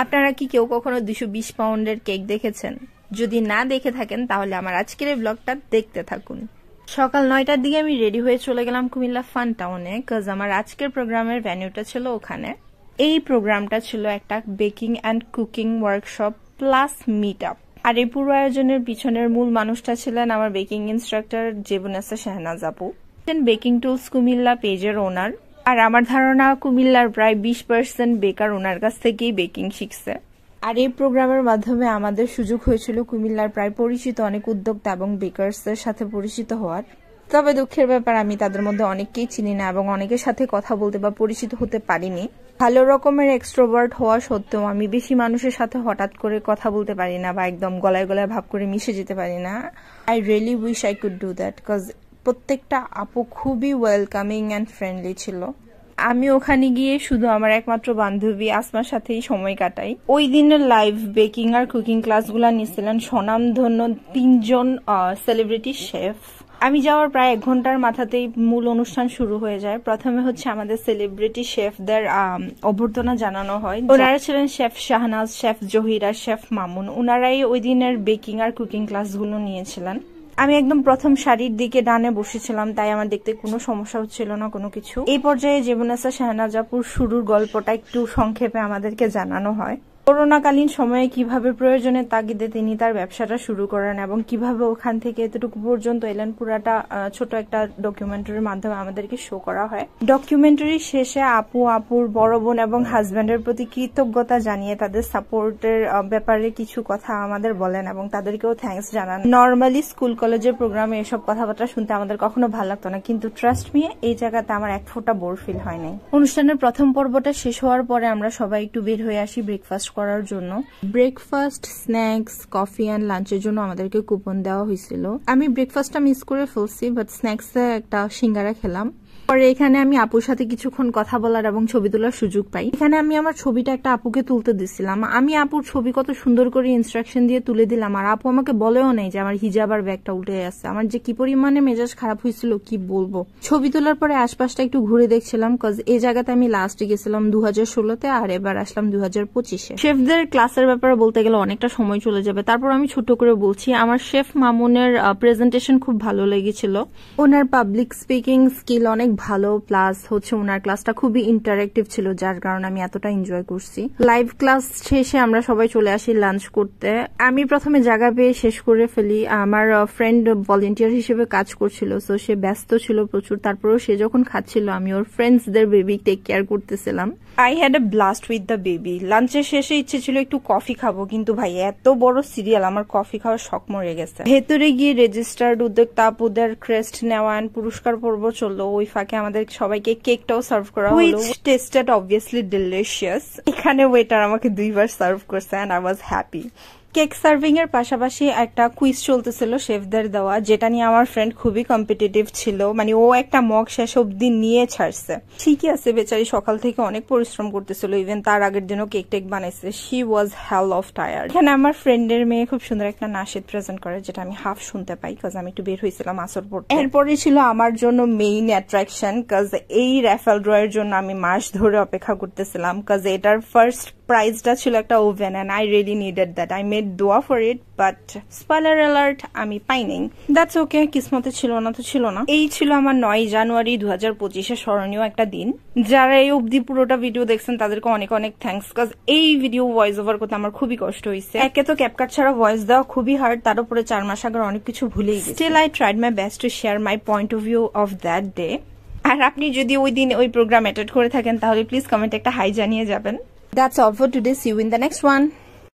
আপনারা কি কেউ কখনো 220 পাউন্ডের কেক দেখেছেন? যদি না দেখে থাকেন তাহলে আমার আজকের এই ব্লগটা দেখতে থাকুন। সকাল 9টার দিকে আমি রেডি হয়ে চলে গেলাম কুমিল্লা ফান টাউনে, কজ আমার আজকের প্রোগ্রামের ভেন্যুটা ছিল ওখানে। এই প্রোগ্রামটা ছিল একটা baking and cooking workshop plus meet up. আর এই পুরো আয়োজনের পিছনের মূল মানুষটা ছিলেন আমার বেকিং ইনস্ট্রাক্টর জেবুনেসা শাহনাজ আপু, বেকিং টুলস কুমিল্লা পেজের ওনার। আর আমার ধারণা কুমিল্লার প্রায় 20% বেকার ওনার কাছ থেকেই বেকিং শিখছে। আর এই প্রোগ্রামের মাধ্যমে আমাদের সুযোগ হয়েছিল কুমিল্লার প্রায় পরিচিত অনেক উদ্যোক্তা এবং বেকারসদের সাথে পরিচিত হওয়ার। তবে দুঃখের ব্যাপার, আমি তাদের মধ্যে অনেককেই চিনি না এবং অনেকের সাথে কথা বলতে বা পরিচিত হতে পারিনি। ভালো রকমের এক্সট্রোভার্ট হওয়া সত্ত্বেও আমি বেশি মানুষের সাথে হঠাৎ করে কথা বলতে পারি না বা একদম গলায় গলায় ভাব করে মিশে যেতে পারি না। I really wish I could do that, cause প্রত্যেকটা আপু খুবই ওয়েলকামিং অ্যান্ড ফ্রেন্ডলি ছিল। আমি ওখানে গিয়ে শুধু আমার একমাত্র বান্ধবী আসমার সাথেই সময় কাটাই। ওই দিনের লাইভ বেকিং আর কুকিং ক্লাসগুলো নিয়েছিলেন স্বনামধন্য 3 জন সেলিব্রিটি শেফ। আমি যাওয়ার প্রায় 1 ঘন্টার মাথাতেই মূল অনুষ্ঠান শুরু হয়ে যায়। প্রথমে হচ্ছে আমাদের সেলিব্রিটি শেফদের অভ্যর্থনা জানানো হয়। ওনারা ছিলেন শেফ শাহনাজ, শেফ জহির আর শেফ মামুন। ওনারাই ওই দিনের বেকিং আর কুকিং ক্লাসগুলো নিয়েছিলেন। আমি একদম প্রথম সারির দিকে ডানে বসেছিলাম, তাই আমার দেখতে কোনো সমস্যা হচ্ছিল না কোনো কিছু। এই পর্যায়ে জেবুনেসা শাহনাজ আপুর শুরুর গল্পটা একটু সংক্ষেপে আমাদেরকে জানানো হয়। করোনাকালীন সময়ে কিভাবে প্রয়োজনের তাগিদে তিনি তার ব্যবসাটা শুরু করেন এবং কিভাবে ওখান থেকে এতটুকু পর্যন্ত এলেন, পুরাটা ছোট একটা ডকুমেন্টারির মাধ্যমে আমাদেরকে শো করা হয়। ডকুমেন্টারির শেষে আপুর বড় বোন এবং হাজব্যান্ডের প্রতি কৃতজ্ঞতা জানিয়ে তাদের সাপোর্টের ব্যাপারে কিছু কথা আমাদের বলেন এবং তাদেরকেও থ্যাঙ্কস জানান। নর্মালি স্কুল কলেজের প্রোগ্রামে এসব কথাবার্তা শুনতে আমাদের কখনো ভালো লাগতো না, কিন্তু ট্রাস্ট মি, এই জায়গাতে আমার এক ফোঁটা বোর ফিল হয় নাই। অনুষ্ঠানের প্রথম পর্বটা শেষ হওয়ার পরে আমরা সবাই একটু বের হয়ে আসি ব্রেকফাস্ট করার জন্য। ব্রেকফাস্ট, স্ন্যাক্স, কফি অ্যান্ড লাঞ্চের জন্য আমাদেরকে কুপন দেওয়া হয়েছিল। আমি ব্রেকফাস্টটা মিস করে ফেলছি, বাট স্ন্যাক্সে একটা সিঙ্গারা খেলাম। পরে এখানে আমি আপুর সাথে কিছুক্ষণ কথা বলার এবং ছবি তোলার সুযোগ পাই। এখানে আমি আমার ছবিটা একটা আপুকে তুলতে দিছিলাম। আমি আপুর ছবি কত সুন্দর করে ইনস্ট্রাকশন দিয়ে তুলে দিলাম, আর আপু আমাকে বলেও নেই যে আমার হিজাব আর ব্যাগটা উল্টে আছে। আমার যে কি পরিমাণে মেজাজ খারাপ হয়েছিল কি বলবো। ছবি তোলার পরে আশপাশটা একটু ঘুরে দেখছিলাম, কজ এই জায়গাতে আমি লাস্টে গেছিলাম 2016-তে আর এবার আসলাম 2025-এ। শেফদের ক্লাসের ব্যাপারে বলতে গেলে অনেকটা সময় চলে যাবে, তারপর আমি ছোট করে বলছি। আমার শেফ মামুনের প্রেজেন্টেশন খুব ভালো লেগেছিল। ওনার পাবলিক স্পিকিং স্কিল অনেক ভালো, প্লাস হচ্ছে ওনার ক্লাসটা খুবই ইন্টারেক্টিভ ছিল, যার কারণে আমি এতটা এনজয় করছি। লাইভ ক্লাস শেষে আমরা সবাই চলে আসি লাঞ্চ করতে। আমি প্রথমে জায়গা পেয়ে শেষ করে ফেলি। আমার ফ্রেন্ড ভলেন্টিয়ার হিসেবে কাজ করছিল, সো সে ব্যস্ত ছিল প্রচুর। তারপরেও সে যখন খাচ্ছিল আমি ওর ফ্রেন্ডসদের বেবি টেক কেয়ার করতেছিলাম। I had a blast with the baby. লাঞ্চের শেষে ইচ্ছে ছিল একটু কফি খাবো, কিন্তু ভাই এত বড় সিরিয়াল, আমার কফি খাওয়ার শখ মরে গেছে। ভেতরে গিয়ে রেজিস্টার্ড উদ্যোক্তা আপুদের ক্রেস্ট নেওয়া পুরস্কার পর্ব চললো। ওই ফাঁকে আমাদের সবাইকে কেকটাও সার্ভ করা হলো, which tasted obviously delicious. এখানে ওয়েটার আমাকে 2 বার সার্ভ করছে and I was happy. Cake serving এর পাশাপাশি একটা কুইজ চলতেছিল শেফদের দেওয়া, যেটা নিয়ে আমার ফ্রেন্ড খুবই কম্পিটিটিভ ছিল। মানে ও একটা মগ শেষ অব্দি নিয়ে ছাড়ছে। ঠিকই আছে, বেচারি সকাল থেকে অনেক পরিশ্রম করতেছিল, ইভেন তার আগের দিনও কেক টেক বানাইছে। She was hell of tired. এখানে আমার ফ্রেন্ডের মেয়ে খুব সুন্দর একটা নাশিদ প্রেজেন্ট করে, যেটা আমি হাফ শুনতে পাই, কজ আমি একটু বের হয়েছিলাম আসর পড়তে। এরপরে ছিল আমার জন্য মেইন অ্যাট্রাকশন, কজ এই র্যাফেল ড্রয়ের জন্য আমি মাস ধরে অপেক্ষা করতেছিলাম, কজ এটার ফার্স্ট প্রাইজটা ছিল একটা oven and I really needed that. I made দোয়া for it, but spoiler alert, আমি পাই নাই। দ্যাটস ওকে, কিসমতে ছিল না তো ছিল না। এই ছিল আমার 9 জানুয়ারি 2025-এ স্মরণীয় একটা দিন। যারা এই অবধি পুরোটা ভিডিও দেখছেন তাদেরকে অনেক অনেক থ্যাঙ্কস, কজ এই ভিডিও ভয়েস ওভার করতে আমার খুবই কষ্ট হয়েছে। একে তো ক্যাপকাট ছাড়া ভয়েস দেওয়া খুবই হার্ড, তার উপরে 4 মাস আগে অনেক কিছু ভুলেই গেছি। Still I tried my best to share my point of view of that day. আর আপনি যদি ওই দিন ওই প্রোগ্রাম অ্যাটেন্ড করে থাকেন তাহলে প্লিজ কমেন্টে একটা হাই জানিয়ে যাবেন। That's all for today. See you in the next one.